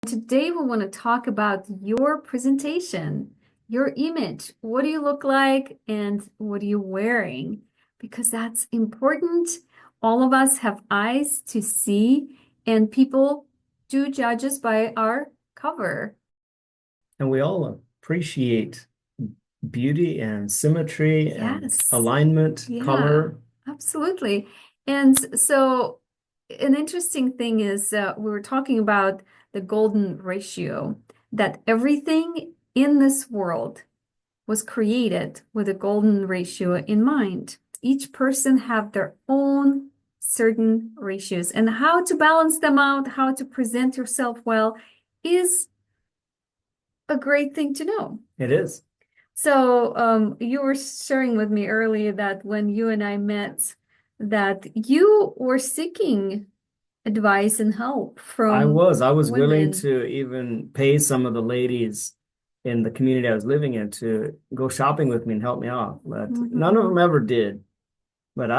Today, we want to talk about your presentation, your image. What do you look like and what are you wearing? Because that's important. All of us have eyes to see, and people do judge us by our cover. And we all appreciate beauty and symmetry and Yes. alignment, Yeah, color. absolutely. And so, an interesting thing is we were talking about the golden ratio, that everything in this world was created with a golden ratio in mind. Each person have their own certain ratios, and how to balance them out, how to present yourself well is a great thing to know. It is. So, you were sharing with me earlier that when you and I met, that you were seeking advice and help I from was. I was willing women. to even pay some of the ladies in the community I was living in to go shopping with me and help me out. But none of them Mhm. ever did. But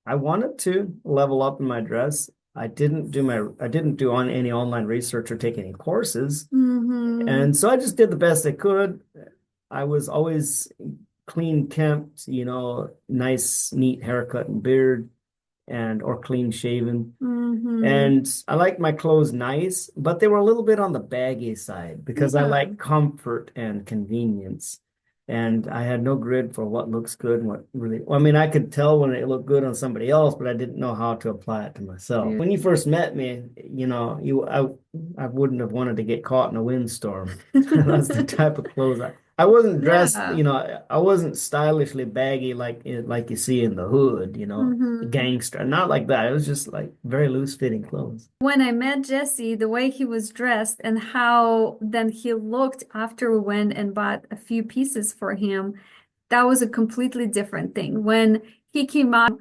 I wanted to level up in my dress. I didn't do on any online research or take any courses. Mhm. And so I just did the best I could. I was always clean kempt, nice, neat haircut and beard and or clean shaven. Mhm. And I liked my clothes nice, but they were a little bit on the baggy side because I Yeah. like comfort and convenience. And I had no grid for what looks good and what really, well, I mean, I could tell when it looked good on somebody else, but I didn't know how to apply it to myself. True. When you first met me, I wouldn't have wanted to get caught in a windstorm. That's the type of clothes I wasn't dressed, Yeah. I wasn't stylishly baggy like you see in the hood, Mhm. gangster. Not like that. It was just like very loose fitting clothes. When I met Jesse, the way he was dressed and how then he looked after we went and bought a few pieces for him, that was a completely different thing. When he came out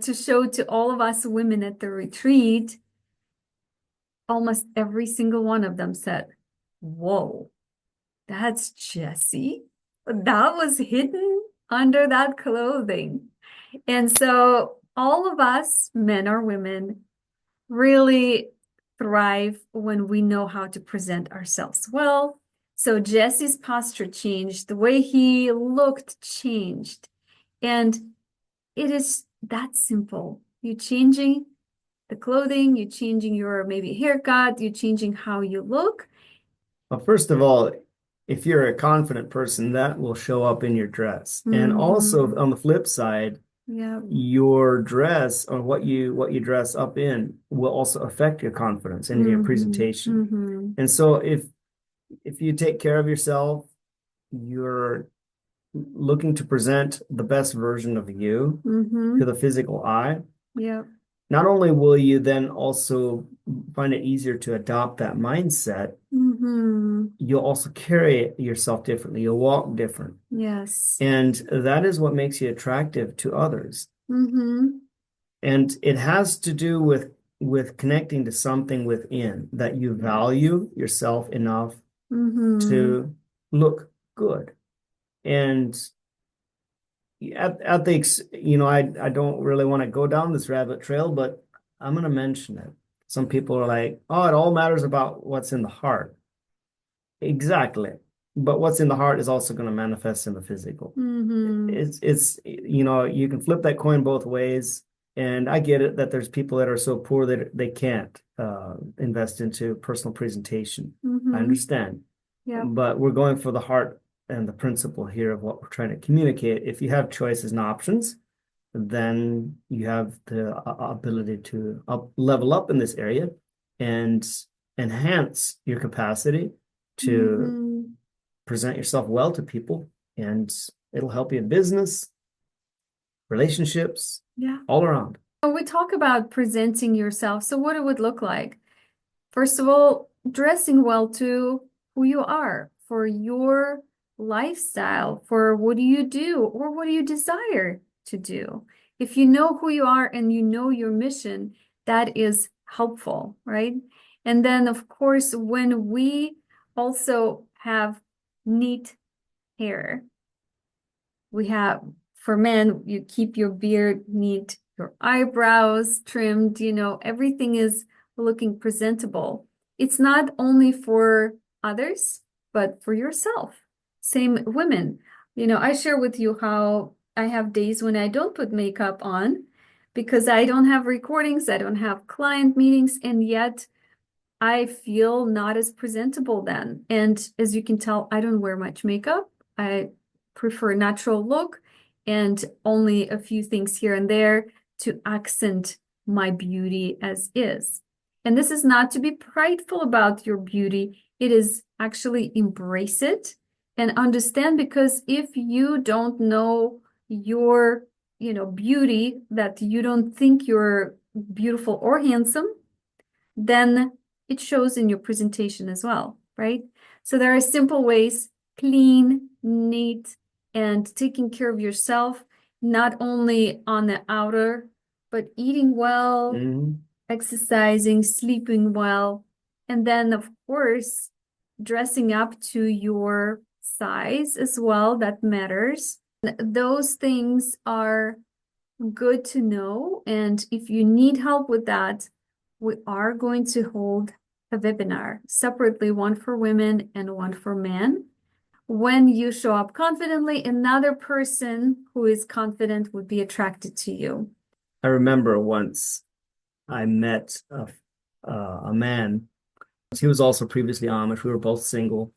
to show to all of us women at the retreat, almost every single one of them said, "Whoa, that's Jesse." That was hidden under that clothing. And so all of us, men or women, really thrive when we know how to present ourselves well. So Jesse's posture changed, the way he looked changed. And it is that simple. You're changing the clothing, you're changing your maybe haircut, you're changing how you look. Well, first of all, if you're a confident person, that will show up in your dress. And also Hmm. on the flip side, Yeah. your dress or what you dress up in will also affect your confidence and your Hmm. presentation. Hmm. And so if you take care of yourself, you're looking to present the best version of you to Hmm. the physical eye. Yeah. Not only will you then also find it easier to adopt that mindset, Hmm. you'll also carry yourself differently. You'll walk different. Yes. And that is what makes you attractive to others. Hmm. And it has to do with connecting to something within that you Yes. value yourself enough Hmm. to look good. And at I don't really want to go down this rabbit trail, but I'm going to mention it. Some people are like, oh, it all matters about what's in the heart. Exactly. But what's in the heart is also going to manifest in the physical. Hmm. You can flip that coin both ways. And I get it that there's people that are so poor that they can't invest into personal presentation. I Hmm. understand. Yep. But we're going for the heart and the principle here of what we're trying to communicate. If you have choices and options, then you have the ability to level up in this area and enhance your capacity to Hmm. present yourself well to people, and it'll help you in business, relationships, Yeah. all around. So we talk about presenting yourself. So what it would look like. First of all, dressing well to who you are, for your lifestyle, for what do you do or what do you desire to do. If you know who you are and you know your mission, that is helpful, right? And then, of course, when we also have neat hair, we have, for men, you keep your beard neat, your eyebrows trimmed, everything is looking presentable. it's not only for others, but for yourself. Same women. I share with you how I have days when I don't put makeup on because I don't have recordings, I don't have client meetings, and yet I feel not as presentable then. And as you can tell, I don't wear much makeup. I prefer natural look and only a few things here and there to accent my beauty as is. And this is not to be prideful about your beauty. It is actually embrace it and understand, because if you don't know your, beauty, that you don't think you're beautiful or handsome, then it shows in your presentation as well, right? So there are simple ways: clean, neat, and taking care of yourself, not only on the outer, but eating well, exercising, sleeping well, and then, of course, dressing up to your size as well. That matters. Those things are good to know. And if you need help with that, we are going to hold a webinar separately, one for women and one for men. When you show up confidently, another person who is confident would be attracted to you. I remember once I met a man. He was also previously Amish. We were both single.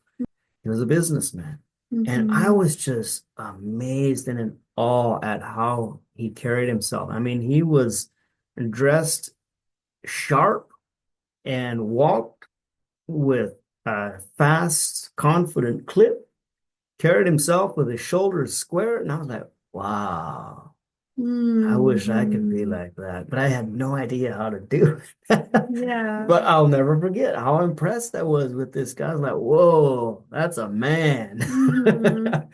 He was a businessman. And I was just amazed and in awe at how he carried himself. I mean, he was dressed sharp and walked with a fast, confident clip, carried himself with his shoulders square. And I was like, wow, I wish I could be like that. But I had no idea how to do it. Yeah. But I'll never forget how impressed I was with this guy. I was like, whoa, that's a man.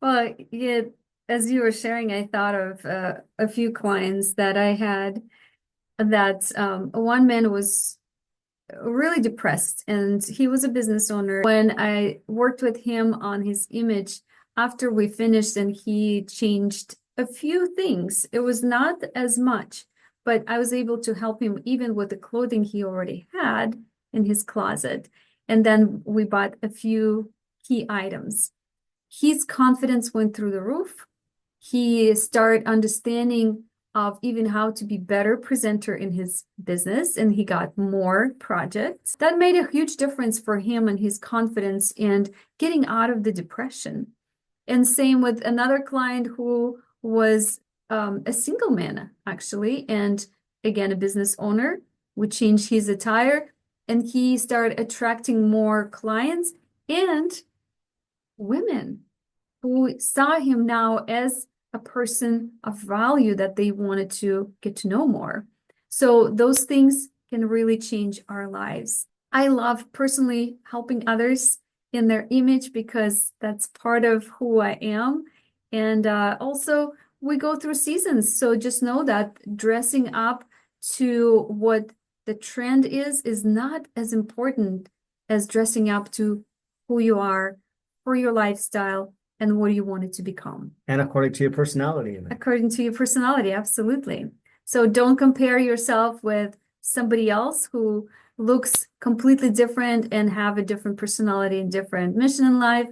Well, yeah, as you were sharing, I thought of a few clients that I had that one man was really depressed and he was a business owner. When I worked with him on his image after we finished and he changed a few things, it was not as much, but I was able to help him even with the clothing he already had in his closet. And then we bought a few key items. His confidence went through the roof. He started understanding of even how to be better presenter in his business, and he got more projects. That made a huge difference for him and his confidence and getting out of the depression. And same with another client who was a single man, actually, and again, a business owner. We changed his attire and he started attracting more clients and women who saw him now as a person of value that they wanted to get to know more. So those things can really change our lives. I love personally helping others in their image because that's part of who I am. And also, we go through seasons. So just know that dressing up to what the trend is not as important as dressing up to who you are for your lifestyle and what you want it to become. And according to your personality. According to your personality, absolutely. So don't compare yourself with somebody else who looks completely different and have a different personality and different mission in life.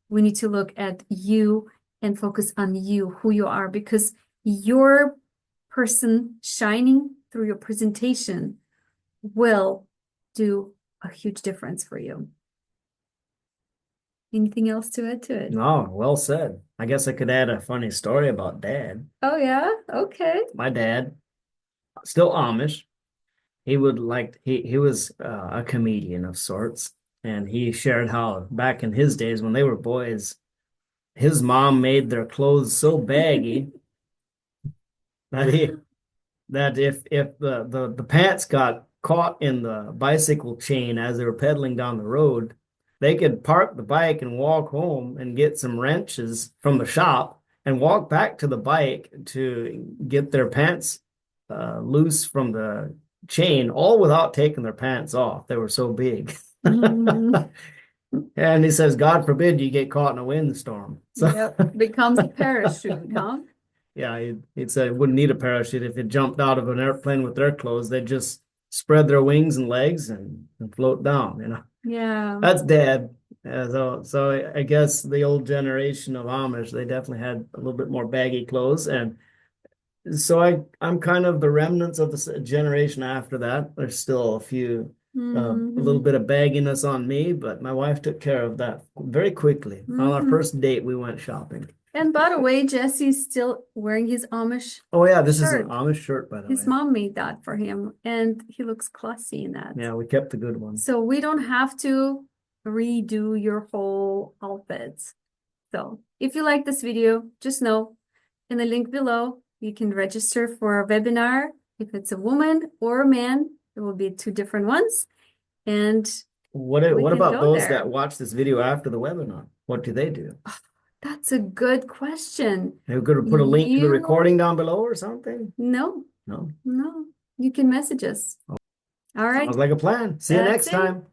We need to look at you and focus on you, who you are, because your person shining through your presentation will do a huge difference for you. Anything else to add to it? No, well said. I guess I could add a funny story about Dad. Oh, yeah? Okay. My dad, still Amish, he was a comedian of sorts, and he shared how back in his days when they were boys, his mom made their clothes so baggy that if the pants got caught in the bicycle chain as they were pedaling down the road, they could park the bike and walk home and get some wrenches from the shop and walk back to the bike to get their pants loose from the chain, all without taking their pants off. They were so big. And he says, God forbid you get caught in a windstorm. So Yep, becomes a parachute, huh? yeah, he'd said it wouldn't need a parachute if it jumped out of an airplane with their clothes. They'd just spread their wings and legs and float down, you know. Yeah. That's dead. So I guess the old generation of Amish, they definitely had a little bit more baggy clothes. And so I'm kind of the remnants of the generation after that. There's still a little Hmm. bit of bagginess on me, but my wife took care of that very quickly. On our Hmm. first date, we went shopping. And by the way, Jesse's still wearing his Amish Oh yeah, this is an shirt. Amish shirt, by the His way. mom made that for him, and he looks classy in that. Yeah, we kept the good one. So we don't have to redo your whole outfit. So if you like this video, just know in the link below, you can register for a webinar. If it's a woman or a man, it will be two different ones. And we What can about go those that there. watch this video after the webinar? What do they do? That's a good question. Are we going to put a link to the You, recording down below or something? no, No. no, you can message us. All right, Sounds like a plan. See you that's next it. time.